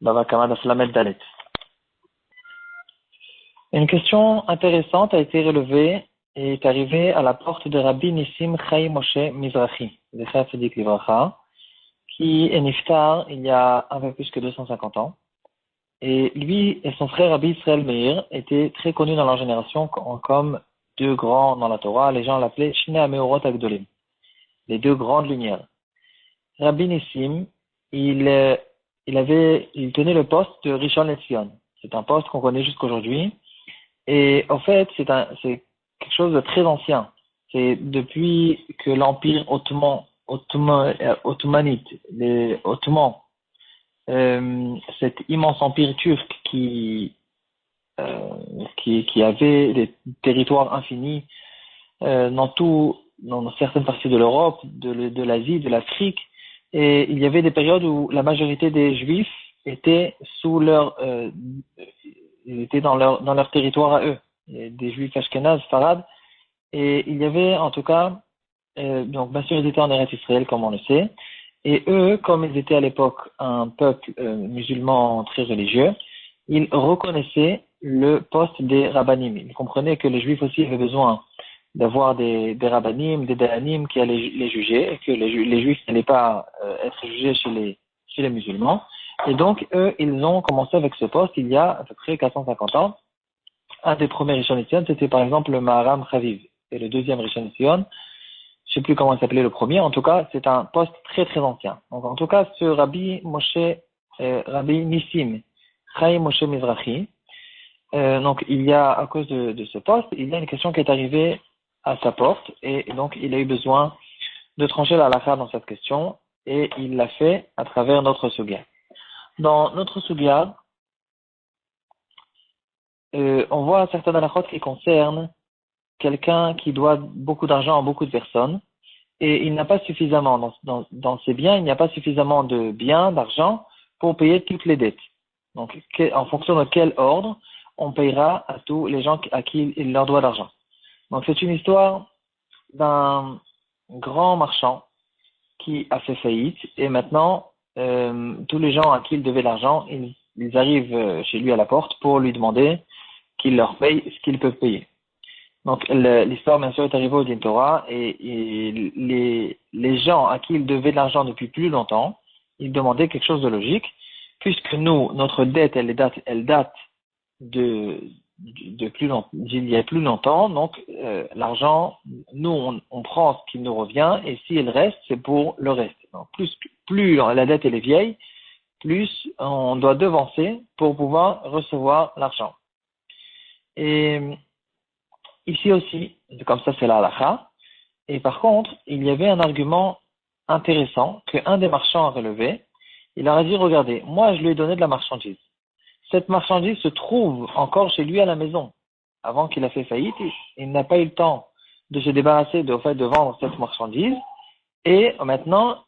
Baba Kama Daflamet Dalet. Une question intéressante a été relevée et est arrivée à la porte de Rabbi Nissim Chaim Moshe Mizrahi, Zecher Tzadik Livracha, qui est niftar il y a un peu plus que 250 ans. Et lui et son frère Rabbi Israël Meir étaient très connus dans leur génération comme deux grands dans la Torah. Les gens l'appelaient Shnei Ameorot Agdolim, les deux grandes lumières. Rabbi Nissim, il tenait le poste de Rishon LeZion. C'est un poste qu'on connaît jusqu'aujourd'hui. Et en fait, c'est quelque chose de très ancien. C'est depuis que l'empire ottomanite, les Ottomans, cet immense empire turc qui avait des territoires infinis dans certaines parties de l'Europe, de l'Asie, de l'Afrique, et il y avait des périodes où la majorité des Juifs étaient étaient dans leur territoire à eux, des Juifs ashkénazes, farad, et il y avait en tout cas, donc bien sûr ils étaient en Eretz Israël comme on le sait, et eux, comme ils étaient à l'époque un peuple musulman très religieux, ils reconnaissaient le poste des rabbanim. Ils comprenaient que les Juifs aussi avaient besoin d'avoir des rabbanim, des dayanim qui allaient les juger, et que les Juifs n'allaient pas être jugés chez les musulmans. Et donc, eux, ils ont commencé avec ce poste il y a à peu près 450 ans. Un des premiers Rishon LeZion, c'était par exemple le Maharam Chaviv. Et le deuxième Rishon LeZion, je sais plus comment il s'appelait le premier, en tout cas, c'est un poste très très ancien. Donc, en tout cas, ce Rabbi Nissim Chaim Moshe Mizrahi, donc il y a, à cause de ce poste, il y a une question qui est arrivée à sa porte, et donc il a eu besoin de trancher la halakha dans cette question, et il l'a fait à travers notre sugya. Dans notre sugya, on voit certaines halakhot qui concernent quelqu'un qui doit beaucoup d'argent à beaucoup de personnes, et il n'a pas suffisamment, dans ses biens, il n'y a pas suffisamment de biens, d'argent, pour payer toutes les dettes. Donc, en fonction de quel ordre, on payera à tous les gens à qui il leur doit d'argent. Donc, c'est une histoire d'un grand marchand qui a fait faillite, et maintenant, tous les gens à qui il devait l'argent, ils arrivent chez lui à la porte pour lui demander qu'il leur paye ce qu'ils peuvent payer. Donc, l'histoire, bien sûr, est arrivée au Din Torah, et les gens à qui il devait de l'argent depuis plus longtemps, ils demandaient quelque chose de logique, puisque nous, notre dette, elle date d'il y a plus longtemps, donc, l'argent, nous, on prend ce qui nous revient, et s'il reste, c'est pour le reste. Donc, plus la dette, elle est vieille, plus on doit devancer pour pouvoir recevoir l'argent. Et ici aussi, comme ça c'est la halakha. Et par contre, il y avait un argument intéressant qu'un des marchands a relevé. Il a dit, regardez, moi je lui ai donné de la marchandise. Cette marchandise se trouve encore chez lui à la maison. Avant qu'il a fait faillite, il n'a pas eu le temps de se débarrasser de vendre cette marchandise. Et maintenant,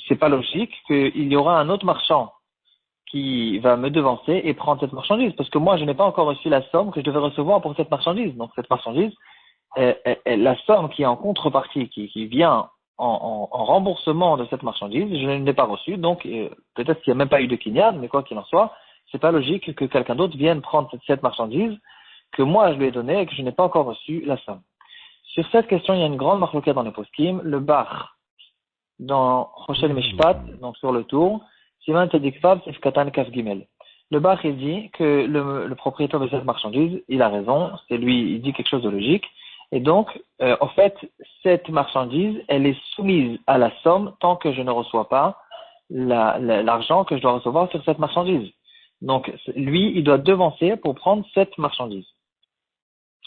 c'est pas logique qu'il y aura un autre marchand qui va me devancer et prendre cette marchandise, parce que moi, je n'ai pas encore reçu la somme que je devais recevoir pour cette marchandise. Donc, cette marchandise, la somme qui est en contrepartie, qui vient en remboursement de cette marchandise, je ne l'ai pas reçue. Donc, peut-être qu'il n'y a même pas eu de kinyan, mais quoi qu'il en soit, c'est pas logique que quelqu'un d'autre vienne prendre cette marchandise que moi, je lui ai donnée et que je n'ai pas encore reçu la somme. Sur cette question, il y a une grande marloquette dans les poskim. Le bar, dans Rochel Mishpat, donc sur le tour, Siman Tedikfav, Sif Katan Kaf Gimel. Le bar, il dit que le propriétaire de cette marchandise, il a raison, c'est lui, il dit quelque chose de logique. Et donc, en fait, cette marchandise, elle est soumise à la somme tant que je ne reçois pas l'argent que je dois recevoir sur cette marchandise. Donc, lui, il doit devancer pour prendre cette marchandise.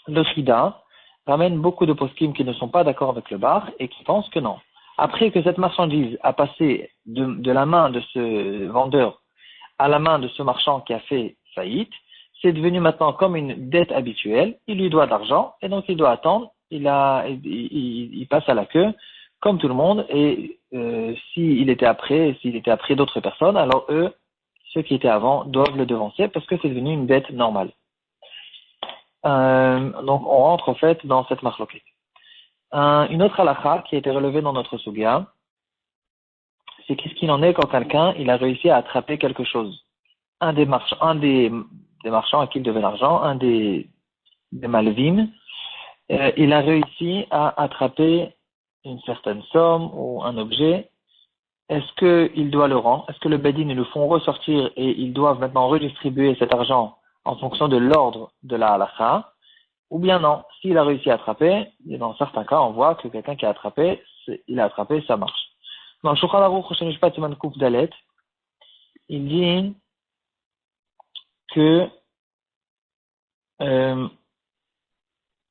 Le Sida ramène beaucoup de poskim qui ne sont pas d'accord avec le bar et qui pensent que non. Après que cette marchandise a passé de la main de ce vendeur à la main de ce marchand qui a fait faillite, c'est devenu maintenant comme une dette habituelle. Il lui doit de l'argent et donc il doit attendre. Il passe à la queue comme tout le monde. Et s'il était après d'autres personnes, alors eux, ceux qui étaient avant, doivent le devancer parce que c'est devenu une dette normale. Donc on rentre en fait dans cette marloquette. Une autre halakha qui a été relevée dans notre sugya, c'est qu'est-ce qu'il en est quand quelqu'un, il a réussi à attraper quelque chose. Des marchands à qui il devait l'argent, des malvines, il a réussi à attraper une certaine somme ou un objet. Est-ce qu'il doit le rendre? Est-ce que le Bedin, ils le font ressortir et ils doivent maintenant redistribuer cet argent en fonction de l'ordre de la halakha? Ou bien non, s'il a réussi à attraper, et dans certains cas, on voit que quelqu'un qui a attrapé, il a attrapé, ça marche. Dans le Shulchan Aruch Shemishpat Siman Kuf Dalet, il dit que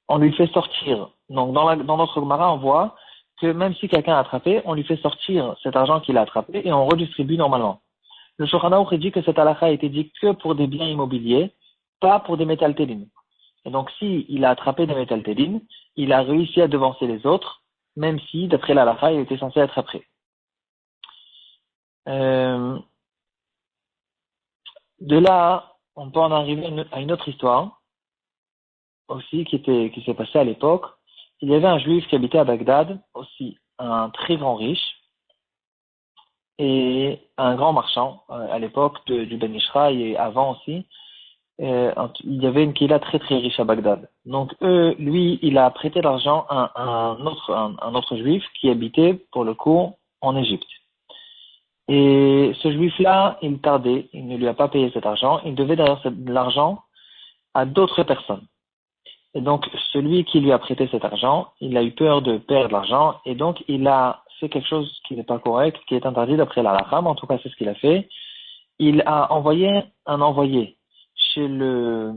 on lui fait sortir. Donc dans notre Gemara, on voit que même si quelqu'un a attrapé, on lui fait sortir cet argent qu'il a attrapé et on redistribue normalement. Le Shulchan Aruch dit que cette halakha a été dit que pour des biens immobiliers, pas pour des métaltélines. Et donc, si il a attrapé des métaltélines, il a réussi à devancer les autres, même si, d'après la halakha, il était censé être après. De là, on peut en arriver à une autre histoire, aussi, qui s'est passée à l'époque. Il y avait un juif qui habitait à Bagdad, aussi un très grand riche, et un grand marchand, à l'époque du Ben Ishraï et avant aussi. Il y avait une Kila très très riche à Bagdad. Donc lui, il a prêté l'argent à un autre juif qui habitait pour le coup en Égypte. Et ce juif-là, il tardait, il ne lui a pas payé cet argent, il devait d'ailleurs l'argent à d'autres personnes. Et donc celui qui lui a prêté cet argent, il a eu peur de perdre l'argent et donc il a fait quelque chose qui n'est pas correct, qui est interdit d'après la halakha, mais en tout cas c'est ce qu'il a fait. Il a envoyé un envoyé chez euh,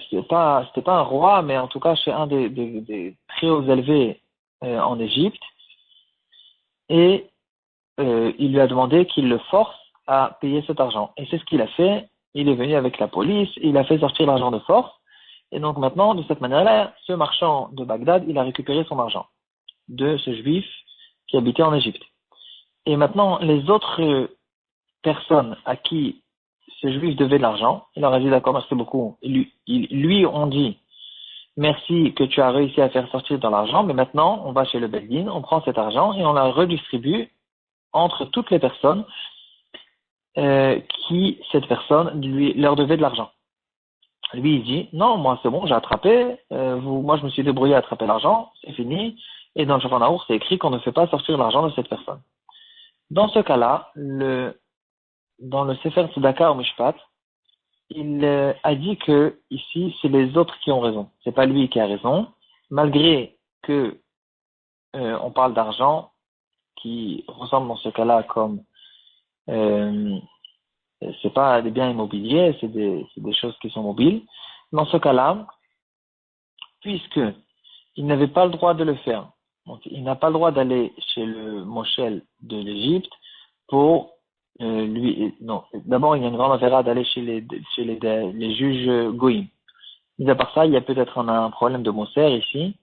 c'était pas un roi, mais en tout cas chez un des très hauts élevés en Égypte, et il lui a demandé qu'il le force à payer cet argent. Et c'est ce qu'il a fait. Il est venu avec la police, il a fait sortir l'argent de force, et donc maintenant, de cette manière-là, ce marchand de Bagdad, il a récupéré son argent de ce juif qui habitait en Égypte. Et maintenant, les autres personnes à qui ce juif devait de l'argent, il leur a dit d'accord, merci beaucoup. Lui ont dit merci que tu as réussi à faire sortir de l'argent, mais maintenant on va chez le Beldin, on prend cet argent et on la redistribue entre toutes les personnes qui, cette personne, leur devait de l'argent. Lui il dit non, moi c'est bon, j'ai attrapé, moi je me suis débrouillé à attraper l'argent, c'est fini, et dans le Shulchan Aruch c'est écrit qu'on ne fait pas sortir l'argent de cette personne. Dans ce cas-là, dans le Sefer Tzedaka au Mishpat, il a dit que ici c'est les autres qui ont raison, c'est pas lui qui a raison, malgré que on parle d'argent qui ressemble dans ce cas-là comme c'est pas des biens immobiliers, c'est des choses qui sont mobiles. Dans ce cas-là, puisque il n'avait pas le droit de le faire, donc il n'a pas le droit d'aller chez le Moshel de l'Égypte pour non. D'abord, il y a une grande affaire d'aller chez les juges goïm. Mis à part ça, il y a peut-être un problème de Moser ici.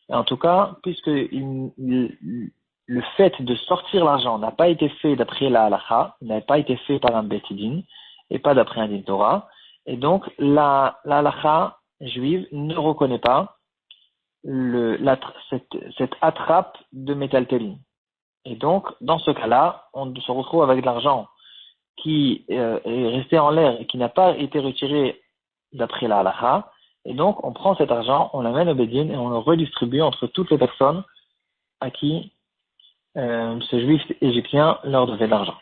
Et en tout cas, puisque le fait de sortir l'argent n'a pas été fait d'après la halakha, n'a pas été fait par un betidin et pas d'après un din Torah, et donc la halakha juive ne reconnaît pas cette attrape de métaltéline. Et donc, dans ce cas-là, on se retrouve avec de l'argent qui est resté en l'air et qui n'a pas été retiré d'après la halakha. Et donc, on prend cet argent, on l'amène au Bedin et on le redistribue entre toutes les personnes à qui ce juif égyptien leur devait de l'argent.